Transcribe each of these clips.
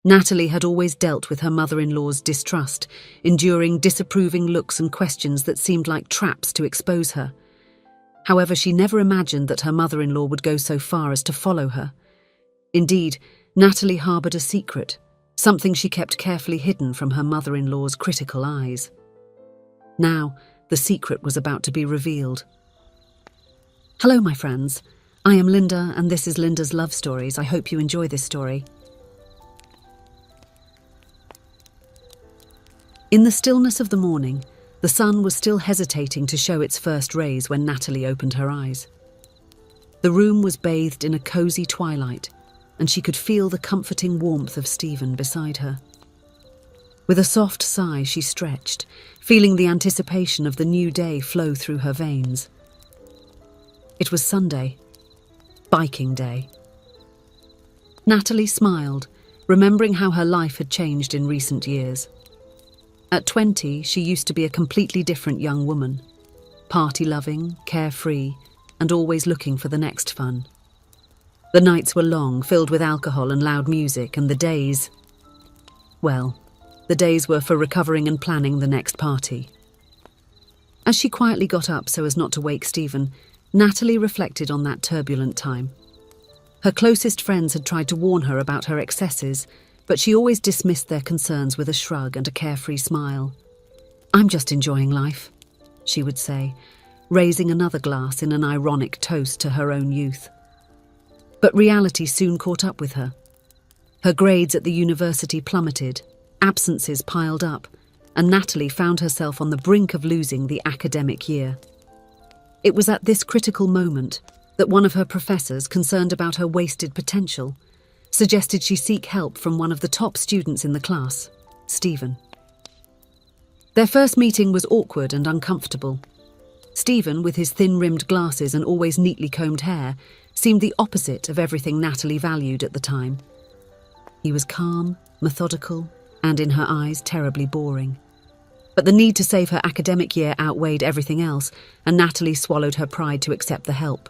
Natalie had always dealt with her mother-in-law's distrust, enduring disapproving looks and questions that seemed like traps to expose her. However, she never imagined that her mother-in-law would go so far as to follow her. Indeed, Natalie harboured a secret, something she kept carefully hidden from her mother-in-law's critical eyes. Now, the secret was about to be revealed. Hello, my friends. I am Linda, and this is Linda's Love Stories. I hope you enjoy this story. In the stillness of the morning, the sun was still hesitating to show its first rays when Natalie opened her eyes. The room was bathed in a cosy twilight, and she could feel the comforting warmth of Stephen beside her. With a soft sigh, she stretched, feeling the anticipation of the new day flow through her veins. It was Sunday, biking day. Natalie smiled, remembering how her life had changed in recent years. At 20, she used to be a completely different young woman, party-loving, carefree, and always looking for the next fun. The nights were long, filled with alcohol and loud music, and the days were for recovering and planning the next party. As she quietly got up so as not to wake Stephen, Natalie reflected on that turbulent time. Her closest friends had tried to warn her about her excesses, but she always dismissed their concerns with a shrug and a carefree smile. "I'm just enjoying life," she would say, raising another glass in an ironic toast to her own youth. But reality soon caught up with her. Her grades at the university plummeted, absences piled up, and Natalie found herself on the brink of losing the academic year. It was at this critical moment that one of her professors, concerned about her wasted potential, suggested she seek help from one of the top students in the class, Stephen. Their first meeting was awkward and uncomfortable. Stephen, with his thin-rimmed glasses and always neatly combed hair, seemed the opposite of everything Natalie valued at the time. He was calm, methodical, and in her eyes terribly boring. But the need to save her academic year outweighed everything else, and Natalie swallowed her pride to accept the help.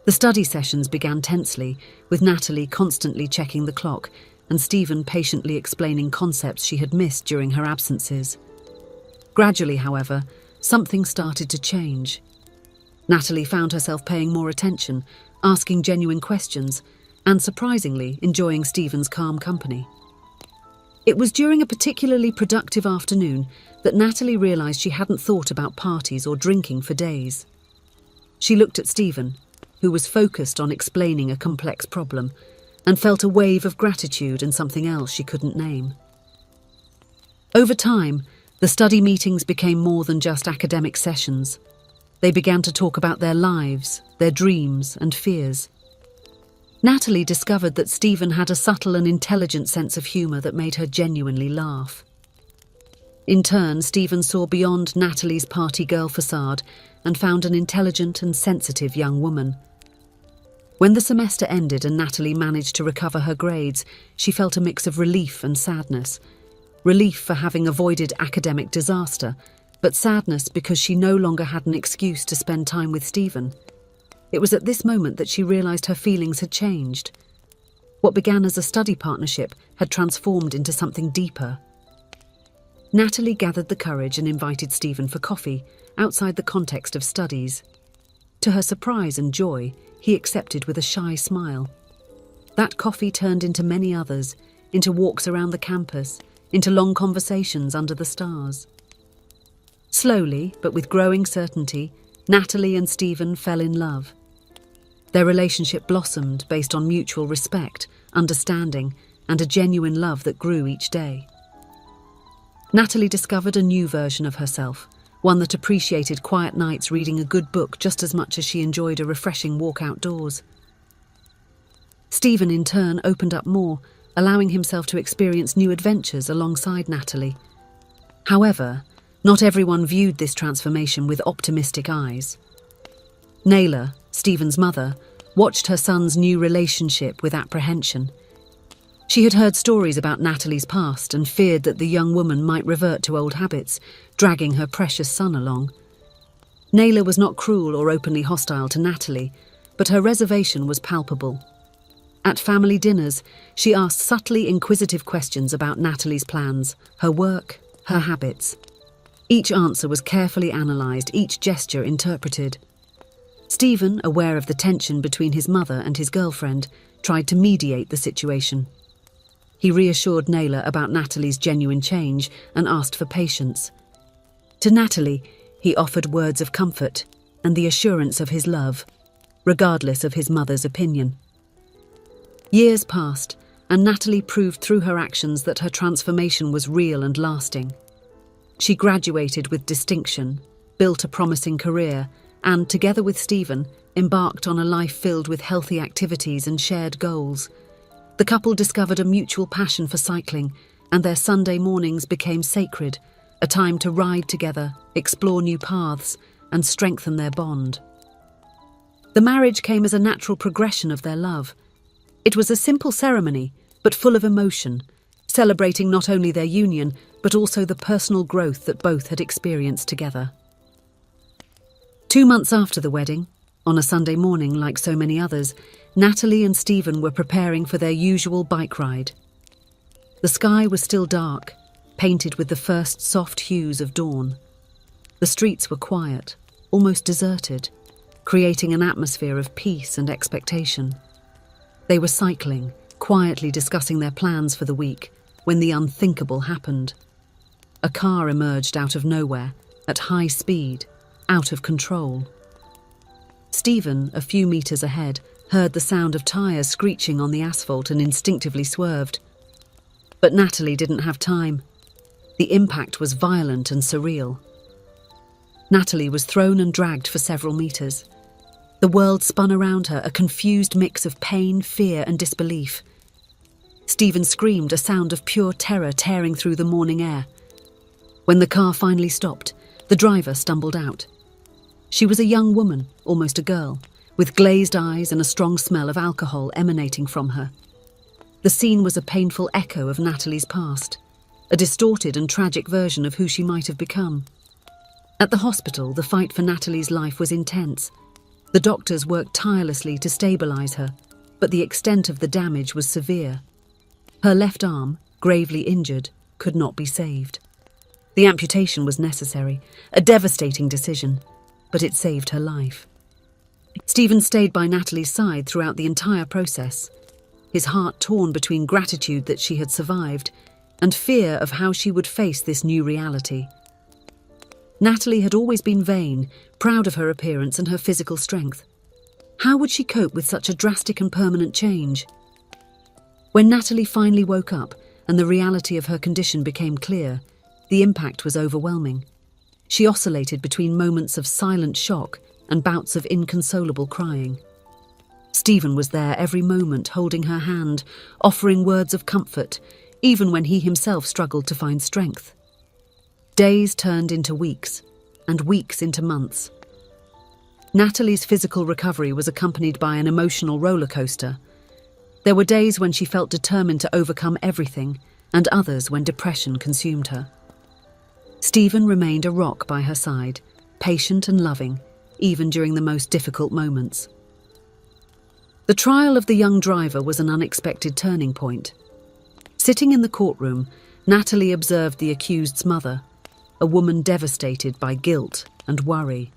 The study sessions began tensely, with Natalie constantly checking the clock and Stephen patiently explaining concepts she had missed during her absences. Gradually, however, something started to change. Natalie found herself paying more attention, asking genuine questions, and surprisingly enjoying Stephen's calm company. It was during a particularly productive afternoon that Natalie realised she hadn't thought about parties or drinking for days. She looked at Stephen, who was focused on explaining a complex problem, and felt a wave of gratitude and something else she couldn't name. Over time, the study meetings became more than just academic sessions. They began to talk about their lives, their dreams, and fears. Natalie discovered that Stephen had a subtle and intelligent sense of humour that made her genuinely laugh. In turn, Stephen saw beyond Natalie's party girl facade and found an intelligent and sensitive young woman. When the semester ended and Natalie managed to recover her grades, she felt a mix of relief and sadness. Relief for having avoided academic disaster, but sadness because she no longer had an excuse to spend time with Stephen. It was at this moment that she realised her feelings had changed. What began as a study partnership had transformed into something deeper. Natalie gathered the courage and invited Stephen for coffee, outside the context of studies. To her surprise and joy, he accepted with a shy smile. That coffee turned into many others, into walks around the campus, into long conversations under the stars. Slowly, but with growing certainty, Natalie and Stephen fell in love. Their relationship blossomed based on mutual respect, understanding, and a genuine love that grew each day. Natalie discovered a new version of herself, one that appreciated quiet nights reading a good book just as much as she enjoyed a refreshing walk outdoors. Stephen, in turn, opened up more, allowing himself to experience new adventures alongside Natalie. However, not everyone viewed this transformation with optimistic eyes. Naylor, Stephen's mother, watched her son's new relationship with apprehension. She had heard stories about Natalie's past and feared that the young woman might revert to old habits, dragging her precious son along. Naylor was not cruel or openly hostile to Natalie, but her reservation was palpable. At family dinners, she asked subtly inquisitive questions about Natalie's plans, her work, her habits. Each answer was carefully analysed, each gesture interpreted. Stephen, aware of the tension between his mother and his girlfriend, tried to mediate the situation. He reassured Naylor about Natalie's genuine change and asked for patience. To Natalie, he offered words of comfort and the assurance of his love, regardless of his mother's opinion. Years passed, and Natalie proved through her actions that her transformation was real and lasting. She graduated with distinction, built a promising career, and, together with Stephen, embarked on a life filled with healthy activities and shared goals. The couple discovered a mutual passion for cycling, and their Sunday mornings became sacred, a time to ride together, explore new paths, and strengthen their bond. The marriage came as a natural progression of their love. It was a simple ceremony, but full of emotion, celebrating not only their union, but also the personal growth that both had experienced together. 2 months after the wedding, on a Sunday morning like so many others, Natalie and Stephen were preparing for their usual bike ride. The sky was still dark, painted with the first soft hues of dawn. The streets were quiet, almost deserted, creating an atmosphere of peace and expectation. They were cycling, quietly discussing their plans for the week, when the unthinkable happened. A car emerged out of nowhere, at high speed, out of control. Stephen, a few meters ahead, heard the sound of tires screeching on the asphalt and instinctively swerved. But Natalie didn't have time. The impact was violent and surreal. Natalie was thrown and dragged for several meters. The world spun around her, a confused mix of pain, fear, and disbelief. Stephen screamed, a sound of pure terror tearing through the morning air. When the car finally stopped, the driver stumbled out. She was a young woman, almost a girl, with glazed eyes and a strong smell of alcohol emanating from her. The scene was a painful echo of Natalie's past, a distorted and tragic version of who she might have become. At the hospital, the fight for Natalie's life was intense. The doctors worked tirelessly to stabilize her, but the extent of the damage was severe. Her left arm, gravely injured, could not be saved. The amputation was necessary, a devastating decision, but it saved her life. Stephen stayed by Natalie's side throughout the entire process, his heart torn between gratitude that she had survived and fear of how she would face this new reality. Natalie had always been vain, proud of her appearance and her physical strength. How would she cope with such a drastic and permanent change? When Natalie finally woke up and the reality of her condition became clear, the impact was overwhelming. She oscillated between moments of silent shock and bouts of inconsolable crying. Stephen was there every moment, holding her hand, offering words of comfort, even when he himself struggled to find strength. Days turned into weeks, and weeks into months. Natalie's physical recovery was accompanied by an emotional roller coaster. There were days when she felt determined to overcome everything, and others when depression consumed her. Stephen remained a rock by her side, patient and loving, even during the most difficult moments. The trial of the young driver was an unexpected turning point. Sitting in the courtroom, Natalie observed the accused's mother, a woman devastated by guilt and worry.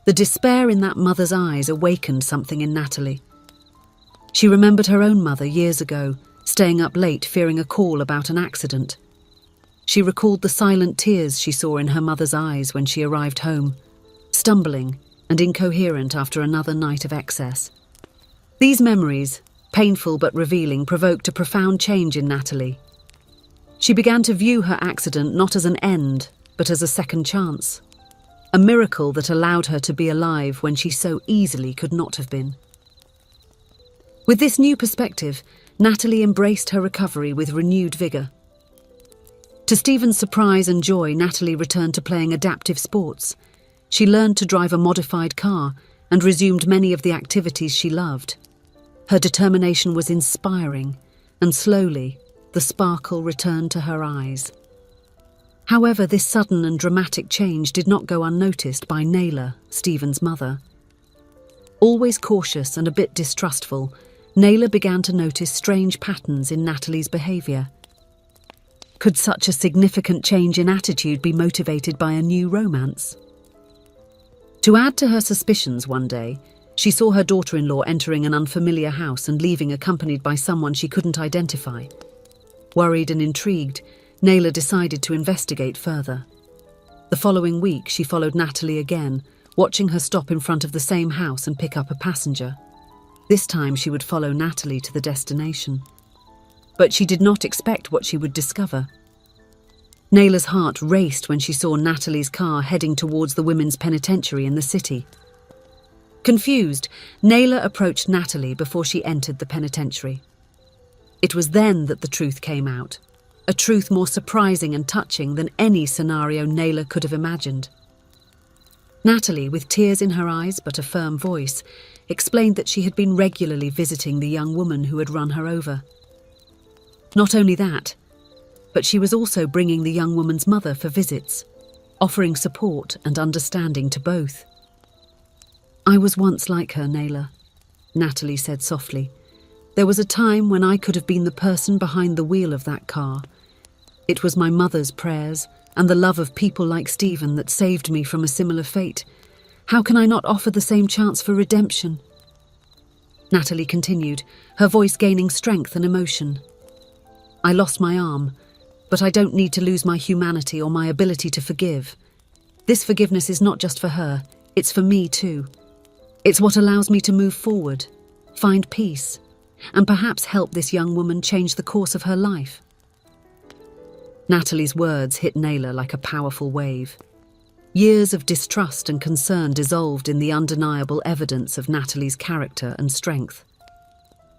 The despair in that mother's eyes awakened something in Natalie. She remembered her own mother years ago, staying up late fearing a call about an accident. She recalled the silent tears she saw in her mother's eyes when she arrived home, stumbling and incoherent after another night of excess. These memories, painful but revealing, provoked a profound change in Natalie. She began to view her accident not as an end, but as a second chance, a miracle that allowed her to be alive when she so easily could not have been. With this new perspective, Natalie embraced her recovery with renewed vigour. To Stephen's surprise and joy, Natalie returned to playing adaptive sports. She learned to drive a modified car and resumed many of the activities she loved. Her determination was inspiring, and slowly, the sparkle returned to her eyes. However, this sudden and dramatic change did not go unnoticed by Naylor, Stephen's mother. Always cautious and a bit distrustful, Naylor began to notice strange patterns in Natalie's behaviour. Could such a significant change in attitude be motivated by a new romance? To add to her suspicions one day, she saw her daughter-in-law entering an unfamiliar house and leaving accompanied by someone she couldn't identify. Worried and intrigued, Naylor decided to investigate further. The following week, she followed Natalie again, watching her stop in front of the same house and pick up a passenger. This time she would follow Natalie to the destination. But she did not expect what she would discover. Naylor's heart raced when she saw Natalie's car heading towards the women's penitentiary in the city. Confused, Naylor approached Natalie before she entered the penitentiary. It was then that the truth came out, a truth more surprising and touching than any scenario Naylor could have imagined. Natalie, with tears in her eyes but a firm voice, explained that she had been regularly visiting the young woman who had run her over. Not only that, but she was also bringing the young woman's mother for visits, offering support and understanding to both. "I was once like her, Naylor," Natalie said softly. "There was a time when I could have been the person behind the wheel of that car. It was my mother's prayers and the love of people like Stephen that saved me from a similar fate. How can I not offer the same chance for redemption?" Natalie continued, her voice gaining strength and emotion. "I lost my arm, but I don't need to lose my humanity or my ability to forgive. This forgiveness is not just for her, it's for me too. It's what allows me to move forward, find peace, and perhaps help this young woman change the course of her life." Natalie's words hit Naylor like a powerful wave. Years of distrust and concern dissolved in the undeniable evidence of Natalie's character and strength.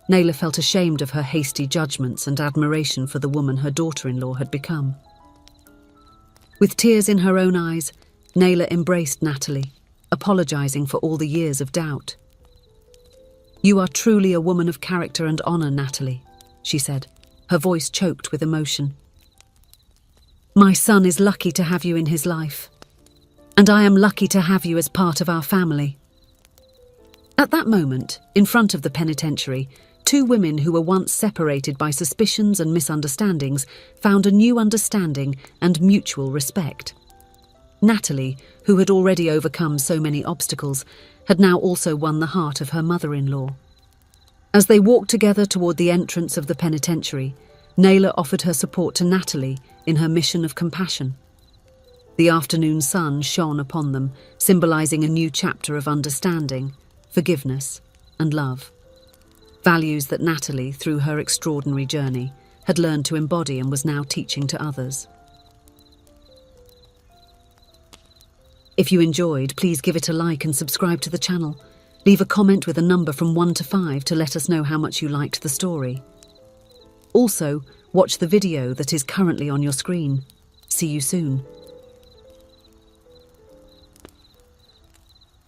Naylor felt ashamed of her hasty judgments and admiration for the woman her daughter-in-law had become. With tears in her own eyes, Naylor embraced Natalie, apologising for all the years of doubt. "You are truly a woman of character and honour, Natalie," she said, her voice choked with emotion. "My son is lucky to have you in his life, and I am lucky to have you as part of our family." At that moment, in front of the penitentiary, two women who were once separated by suspicions and misunderstandings found a new understanding and mutual respect. Natalie, who had already overcome so many obstacles, had now also won the heart of her mother-in-law. As they walked together toward the entrance of the penitentiary, Naylor offered her support to Natalie in her mission of compassion. The afternoon sun shone upon them, symbolising a new chapter of understanding, forgiveness, and love. Values that Natalie, through her extraordinary journey, had learned to embody and was now teaching to others. If you enjoyed, please give it a like and subscribe to the channel. Leave a comment with a number from 1 to 5 to let us know how much you liked the story. Also, watch the video that is currently on your screen. See you soon.